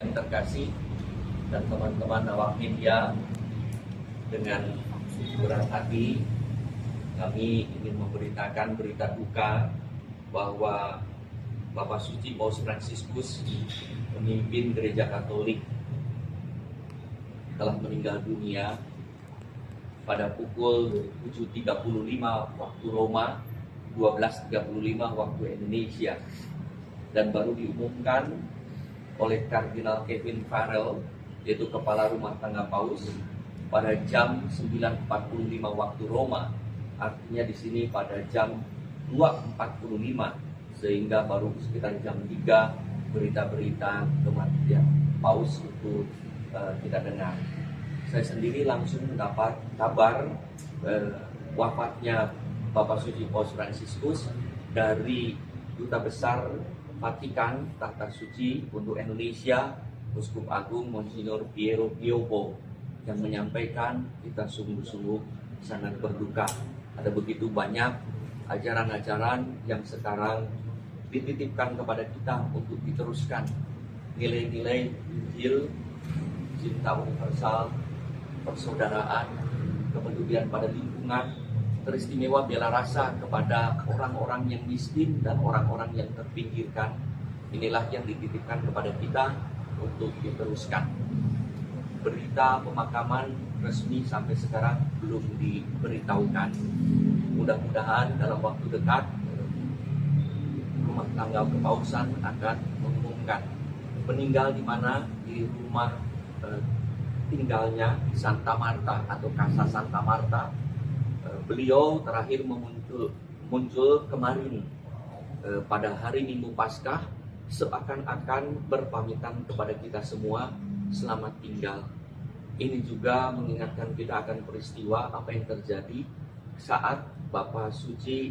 Yang terkasih dan teman-teman awak media, dengan berat hati kami ingin memberitakan berita duka bahwa Bapak Suci Paus Fransiskus, pemimpin Gereja Katolik, telah meninggal dunia pada pukul 7.35 waktu Roma, 12.35 waktu Indonesia, dan baru diumumkan oleh Kardinal Kevin Farrell, yaitu Kepala Rumah Tangga Paus, pada jam 9.45 waktu Roma, artinya di sini pada jam 2.45, sehingga baru sekitar jam 3 berita-berita kematian Paus itu kita dengar. Saya sendiri langsung mendapat kabar wafatnya Bapak Suci Paus Fransiskus dari Duta Besar Vatikan Tahta Suci untuk Indonesia, Uskup Agung Monsignor Piero Pioppo, yang menyampaikan kita sungguh-sungguh sangat berduka. Ada begitu banyak ajaran-ajaran yang sekarang dititipkan kepada kita untuk diteruskan. Nilai-nilai Injil, cinta universal, persaudaraan, kepedulian pada lingkungan, teristimewa bela rasa kepada orang-orang yang miskin dan orang-orang yang terpinggirkan. Inilah yang dititipkan kepada kita untuk diteruskan. Berita pemakaman resmi sampai sekarang belum diberitahukan. Mudah-mudahan dalam waktu dekat Rumah Tangga Kepausan akan mengumumkan meninggal di mana, di rumah tinggalnya Santa Marta atau Casa Santa Marta. Beliau terakhir muncul kemarin pada hari Minggu Paskah, seakan-akan berpamitan kepada kita semua, selamat tinggal. Ini juga mengingatkan kita akan peristiwa apa yang terjadi saat Bapak Suci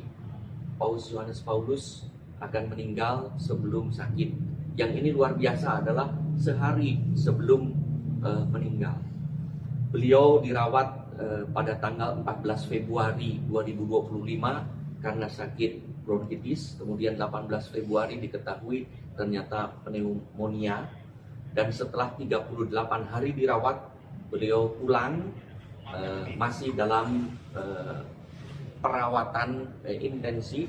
Paus Yohanes Paulus akan meninggal sebelum sakit. Yang ini luar biasa adalah sehari sebelum meninggal. Beliau dirawat pada tanggal 14 Februari 2025 karena sakit bronkitis. Kemudian 18 Februari diketahui ternyata pneumonia. Dan setelah 38 hari dirawat, beliau pulang masih dalam perawatan intensif.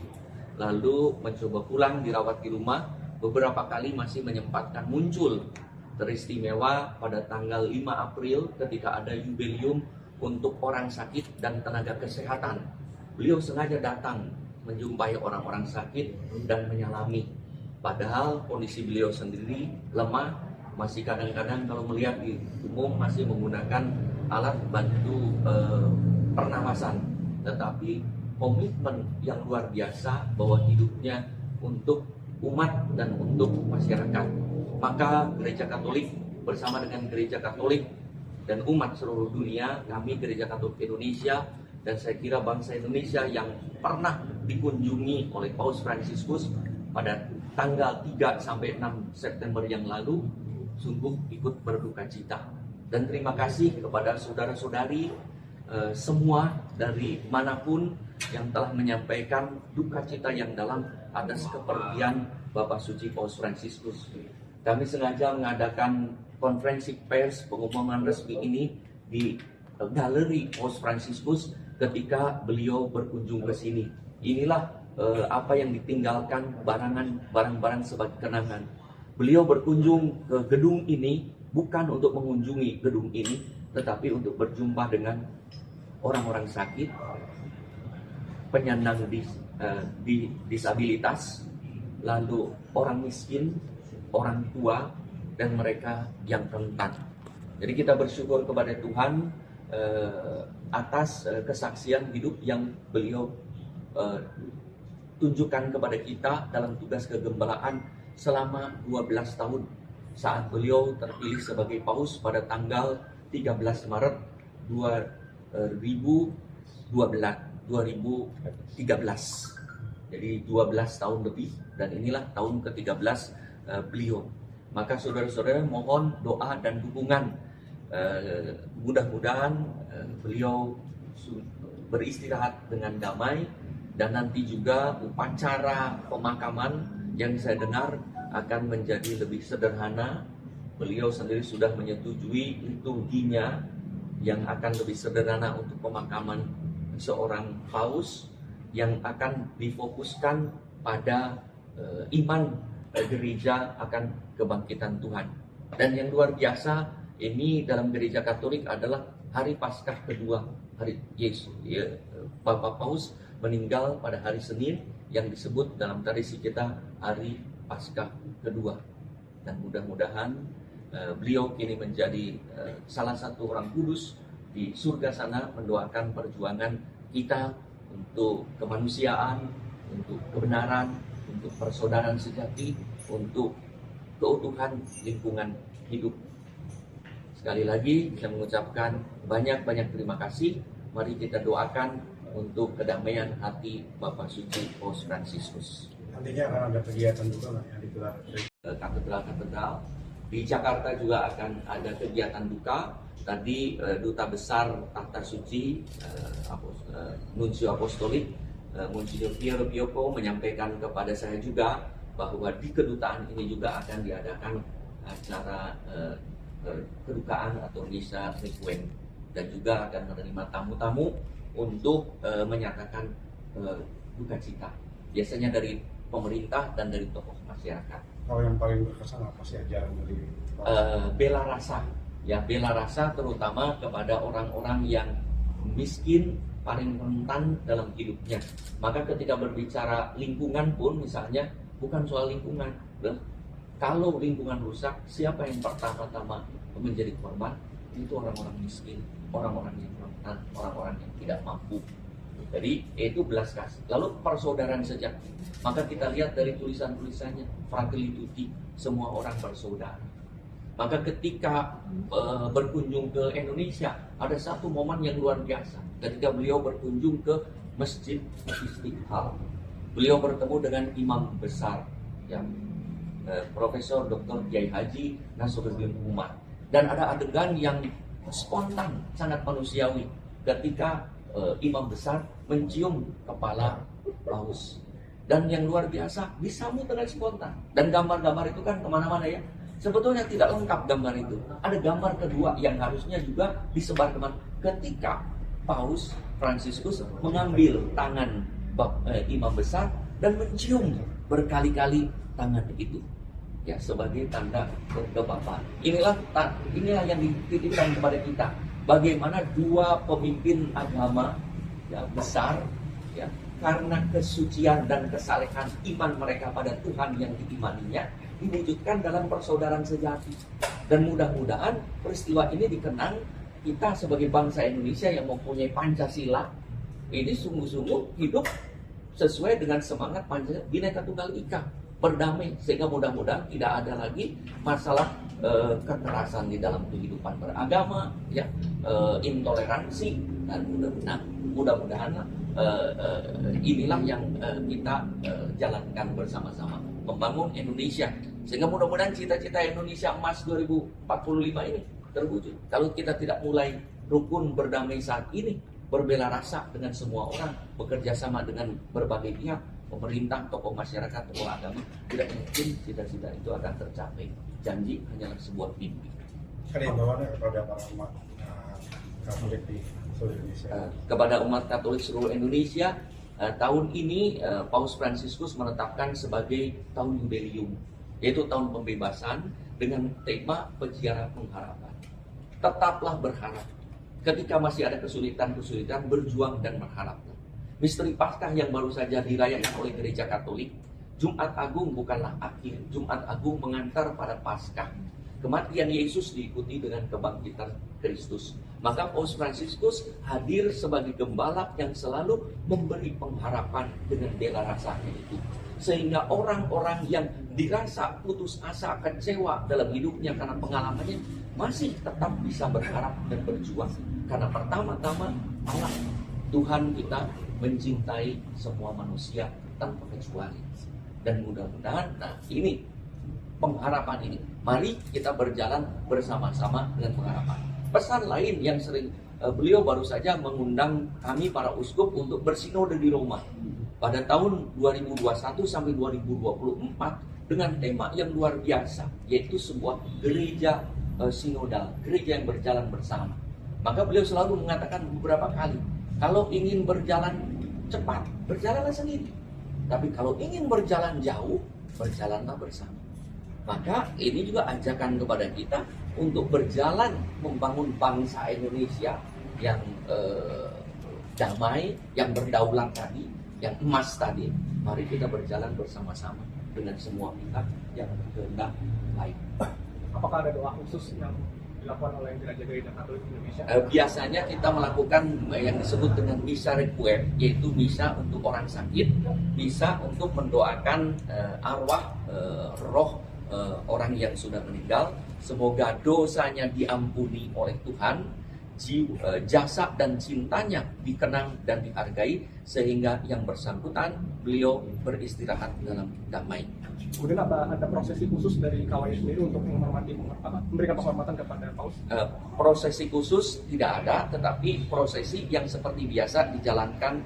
Lalu mencoba pulang, dirawat di rumah. Beberapa kali masih menyempatkan muncul teristimewa pada tanggal 5 April ketika ada jubilium untuk orang sakit dan tenaga kesehatan. Beliau sengaja datang menjumpai orang-orang sakit dan menyalami. Padahal kondisi beliau sendiri lemah, masih kadang-kadang kalau melihat di umum masih menggunakan alat bantu pernafasan. Tetapi komitmen yang luar biasa bahwa hidupnya untuk umat dan untuk masyarakat. Maka Gereja Katolik bersama dengan Gereja Katolik dan umat seluruh dunia, kami Gereja Katolik Indonesia, dan saya kira bangsa Indonesia yang pernah dikunjungi oleh Paus Fransiskus pada tanggal 3 sampai 6 September yang lalu, sungguh ikut berduka cita. Dan terima kasih kepada saudara-saudari semua dari manapun yang telah menyampaikan duka cita yang dalam atas kepergian Bapak Suci Paus Fransiskus. Kami sengaja mengadakan konferensi pers pengumuman resmi ini di galeri Paus Fransiskus ketika beliau berkunjung ke sini. Inilah apa yang ditinggalkan barang-barang sebagai kenangan. Beliau berkunjung ke gedung ini bukan untuk mengunjungi gedung ini, tetapi untuk berjumpa dengan orang-orang sakit, penyandang disabilitas, lalu orang miskin, orang tua, dan mereka yang rentan. Jadi kita bersyukur kepada Tuhan atas kesaksian hidup yang beliau tunjukkan kepada kita dalam tugas kegembalaan selama 12 tahun saat beliau terpilih sebagai paus pada tanggal 13 Maret 2013. Jadi 12 tahun lebih, dan inilah tahun ke-13 beliau. Maka saudara-saudara mohon doa dan dukungan. Mudah-mudahan beliau beristirahat dengan damai, dan nanti juga upacara pemakaman yang saya dengar akan menjadi lebih sederhana, beliau sendiri sudah menyetujui liturginya yang akan lebih sederhana untuk pemakaman seorang paus, yang akan difokuskan pada iman gereja akan kebangkitan Tuhan. Dan yang luar biasa ini dalam gereja Katolik adalah hari Paskah kedua. Hari Yesus, Bapak Paus meninggal pada hari Senin yang disebut dalam tradisi kita hari Paskah kedua. Dan mudah-mudahan beliau kini menjadi salah satu orang kudus di surga sana, mendoakan perjuangan kita untuk kemanusiaan, untuk kebenaran, untuk persaudaraan sejati, untuk keutuhan lingkungan hidup. Sekali lagi saya mengucapkan banyak-banyak terima kasih. Mari kita doakan untuk kedamaian hati Bapak Suci Paus Fransiskus. Nantinya akan ada kegiatan juga nggak yang digelar? Katedral. Di Jakarta juga akan ada kegiatan duka. Tadi Duta Besar Tahta Suci, Nuncio Apostolik, Monsignor Piero Pioppo menyampaikan kepada saya juga bahwa di kedutaan ini juga akan diadakan acara kedukaan atau misa requiem, dan juga akan menerima tamu-tamu untuk menyatakan duka cita. Biasanya dari pemerintah dan dari tokoh masyarakat. Kalau yang paling berkesan apa sih ajaran dari bela rasa, ya bela rasa terutama kepada orang-orang yang miskin, paling rentan dalam hidupnya. Maka ketika berbicara lingkungan pun misalnya bukan soal lingkungan. Kalau lingkungan rusak, siapa yang pertama-tama menjadi korban? Itu orang-orang miskin, orang-orang yang rentan, orang-orang yang tidak mampu. Jadi itu belas kasih. Lalu persaudaraan sejati. Maka kita lihat dari tulisan-tulisannya, Fratelli Tutti, semua orang bersaudara. Maka ketika berkunjung ke Indonesia, ada satu momen yang luar biasa. Ketika beliau berkunjung ke Masjid Istiqlal, beliau bertemu dengan imam besar, yang Profesor Dr. Kiai Haji Nasruddin Umar. Dan ada adegan yang spontan, sangat manusiawi, ketika imam besar mencium kepala paus. Dan yang luar biasa, disambut dengan spontan. Dan gambar-gambar itu kan kemana-mana ya. Sebetulnya tidak lengkap gambar itu. Ada gambar kedua yang harusnya juga disebar kemana. Ketika Paus Fransiskus mengambil tangan imam besar dan mencium berkali-kali tangan itu, ya sebagai tanda kebapakan. Inilah yang dititipkan kepada kita. Bagaimana dua pemimpin agama ya, besar, ya, karena kesucian dan kesalehan iman mereka pada Tuhan yang diimaninya diwujudkan dalam persaudaraan sejati. Dan mudah-mudahan peristiwa ini dikenang kita sebagai bangsa Indonesia yang mempunyai Pancasila ini sungguh-sungguh hidup sesuai dengan semangat Pancasila Bhinneka Tunggal Ika, berdamai, sehingga mudah-mudahan tidak ada lagi masalah kekerasan di dalam kehidupan beragama, ya, intoleransi, dan mudah-mudahan inilah yang kita jalankan bersama-sama, membangun Indonesia, sehingga mudah-mudahan cita-cita Indonesia Emas 2045 ini terwujud. Kalau kita tidak mulai rukun berdamai saat ini, berbela rasa dengan semua orang, bekerja sama dengan berbagai pihak, pemerintah, tokoh masyarakat, tokoh agama, tidak mungkin cita-cita itu akan tercapai. Janji hanyalah sebuah mimpi. Himbauannya kepada para umat Katolik di seluruh Indonesia. Kepada umat Katolik seluruh Indonesia, tahun ini Paus Fransiskus menetapkan sebagai tahun jubileum, yaitu tahun pembebasan dengan tema peziarah pengharapan. Tetaplah berharap. Ketika masih ada kesulitan-kesulitan, berjuang dan berharaplah. Misteri Paskah yang baru saja dirayakan oleh Gereja Katolik, Jumat Agung bukanlah akhir. Jumat Agung mengantar pada Paskah. Kematian Yesus diikuti dengan kebangkitan Kristus. Maka Paus Fransiskus hadir sebagai gembala yang selalu memberi pengharapan dengan bela rasanya itu. Sehingga orang-orang yang dirasa putus asa, kecewa dalam hidupnya karena pengalamannya, masih tetap bisa berharap dan berjuang. Karena pertama-tama Allah, Tuhan kita mencintai semua manusia tanpa kecuali. Dan mudah-mudahan, ini pengharapan ini, mari kita berjalan bersama-sama dengan pengharapan. Pesan lain yang sering beliau baru saja mengundang kami para uskup untuk bersinode di Roma. Pada tahun 2021 sampai 2024 dengan tema yang luar biasa, yaitu sebuah gereja sinodal, gereja yang berjalan bersama. Maka beliau selalu mengatakan beberapa kali, kalau ingin berjalan cepat, berjalanlah sendiri. Tapi kalau ingin berjalan jauh, berjalanlah bersama. Maka ini juga ajakan kepada kita untuk berjalan membangun bangsa Indonesia yang damai, yang berdaulat tadi, yang emas tadi. Mari kita berjalan bersama-sama dengan semua pihak yang berkehendak baik. Apakah ada doa khusus yang dilakukan oleh gereja-gereja Katolik Indonesia? Biasanya kita melakukan yang disebut dengan misa requiem, yaitu misa untuk orang sakit, misa untuk mendoakan arwah roh orang yang sudah meninggal, semoga dosanya diampuni oleh Tuhan, jasa dan cintanya dikenang dan dihargai, sehingga yang bersangkutan beliau beristirahat dalam damai. Kemudian ada prosesi khusus dari KWI sendiri untuk memberikan penghormatan kepada Paus? Prosesi khusus tidak ada, tetapi prosesi yang seperti biasa dijalankan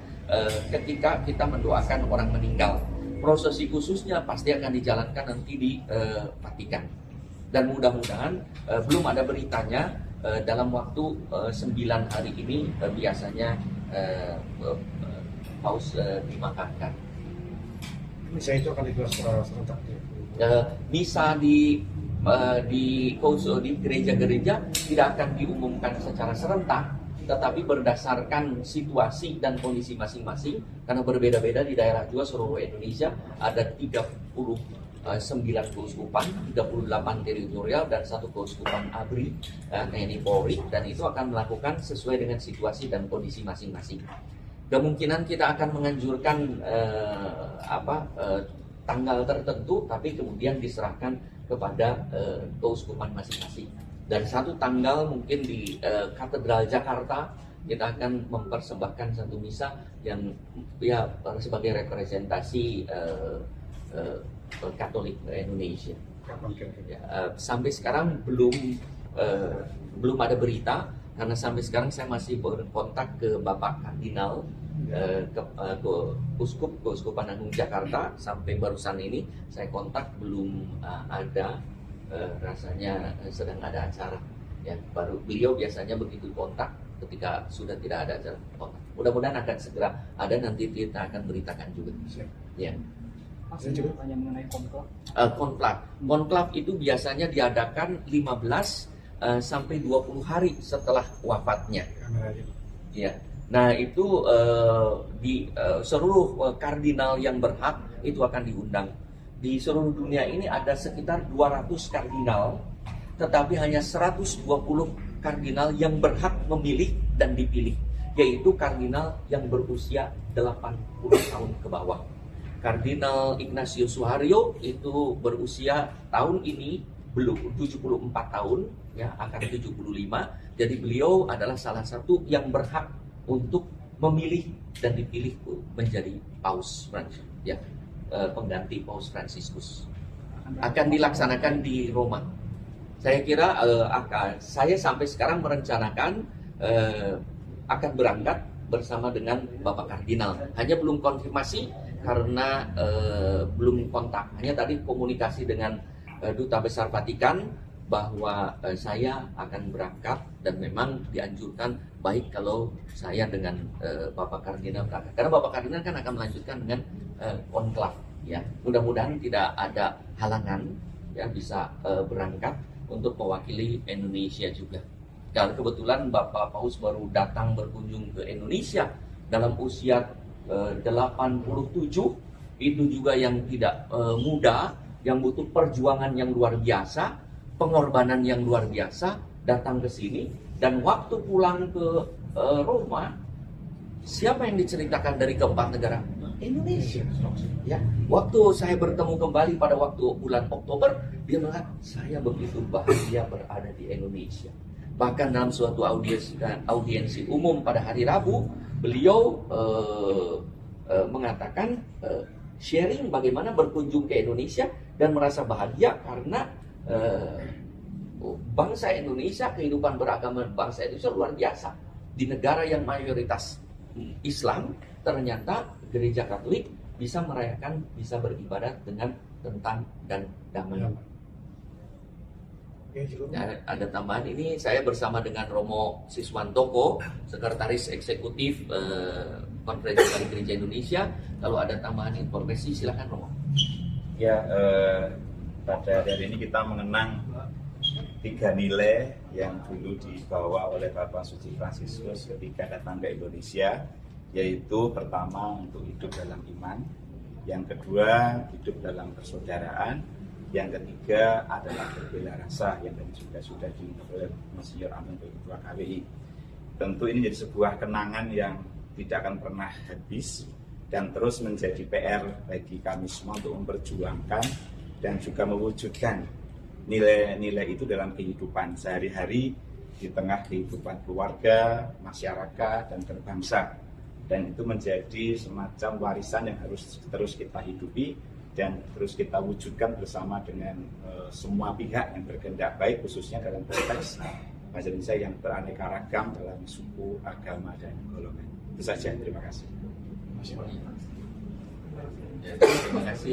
ketika kita mendoakan orang meninggal. Prosesi khususnya pasti akan dijalankan nanti di Vatikan. Dan mudah-mudahan belum ada beritanya, dalam waktu 9 hari ini biasanya Paus dimakamkan. Misa itu akan digelar secara serentak. Misa di gereja-gereja tidak akan diumumkan secara serentak, tetapi berdasarkan situasi dan kondisi masing-masing, karena berbeda-beda di daerah juga seluruh Indonesia ada 39 keuskupan, 38 teritorial dan 1 keuskupan ABRI, TNI Polri, dan itu akan melakukan sesuai dengan situasi dan kondisi masing-masing. Kemungkinan kita akan menganjurkan tanggal tertentu, tapi kemudian diserahkan kepada keuskupan masing-masing. Dan 1 tanggal mungkin di Katedral Jakarta kita akan mempersembahkan 1 misa yang ya sebagai representasi Katolik Indonesia. Sampai sekarang belum ada berita, karena sampai sekarang saya masih berkontak ke Bapak Kardinal, ke Keuskupan Agung Jakarta. Sampai barusan ini saya kontak, belum ada, rasanya sedang ada acara. Ya, baru beliau biasanya begitu kontak ketika sudah tidak ada acara kontak. Mudah-mudahan akan segera ada, nanti kita akan beritakan juga. Ya. Masih tanya mengenai konklav. Konklav itu biasanya diadakan 15 sampai 20 hari setelah wafatnya. Ya. Nah, itu di seluruh kardinal yang berhak itu akan diundang. Di seluruh dunia ini ada sekitar 200 kardinal, tetapi hanya 120 kardinal yang berhak memilih dan dipilih, yaitu kardinal yang berusia 80 tahun ke bawah. Kardinal Ignatius Suharyo itu berusia tahun ini belum 74 tahun, ya akan 75. Jadi beliau adalah salah satu yang berhak untuk memilih dan dipilih menjadi Paus Francis, ya, pengganti Paus Fransiskus. Akan dilaksanakan di Roma. Saya kira saya sampai sekarang merencanakan akan berangkat bersama dengan Bapak Kardinal. Hanya belum konfirmasi karena belum kontak. Hanya tadi komunikasi dengan Duta Besar Vatikan bahwa saya akan berangkat, dan memang dianjurkan baik kalau saya dengan Bapak Kardinal berangkat. Karena Bapak Kardinal kan akan melanjutkan dengan konklav. Ya, mudah-mudahan tidak ada halangan, ya bisa berangkat untuk mewakili Indonesia juga. Dan kebetulan Bapak Paus baru datang berkunjung ke Indonesia dalam usia 87, itu juga yang tidak mudah, yang butuh perjuangan yang luar biasa, pengorbanan yang luar biasa, datang ke sini. Dan waktu pulang ke Roma, siapa yang diceritakan dari keempat negara? Indonesia. Ya, waktu saya bertemu kembali pada waktu bulan Oktober, dia mengatakan, saya begitu bahagia berada di Indonesia. Bahkan dalam suatu audiensi umum pada hari Rabu, beliau mengatakan sharing bagaimana berkunjung ke Indonesia dan merasa bahagia karena bangsa Indonesia, kehidupan beragama bangsa Indonesia luar biasa. Di negara yang mayoritas Islam, ternyata gereja Katolik bisa merayakan, bisa beribadat dengan tentang dan damai. Oke, cukup. Ya, ada tambahan ini saya bersama dengan Romo Siswantoko, Sekretaris Eksekutif Konferensi Wali Gereja Indonesia. Kalau ada tambahan informasi silakan Romo. Ya, pada hari ini kita mengenang 3 nilai yang dulu dibawa oleh Bapak Suci Fransiskus ketika datang ke Indonesia, yaitu pertama untuk hidup dalam iman, yang kedua hidup dalam persaudaraan, yang ketiga adalah berbela rasa yang tadi juga sudah diungkap oleh Monsinyur Amin Ketua KWI. Tentu ini menjadi sebuah kenangan yang tidak akan pernah habis dan terus menjadi PR bagi kami semua untuk memperjuangkan dan juga mewujudkan nilai-nilai itu dalam kehidupan sehari-hari di tengah kehidupan keluarga, masyarakat, dan berbangsa. Dan itu menjadi semacam warisan yang harus terus kita hidupi dan terus kita wujudkan bersama dengan semua pihak yang berkehendak baik, khususnya dalam konteks bangsa Indonesia yang beraneka ragam dalam suku, agama, dan golongan. Itu saja, terima kasih. Ya, terima kasih.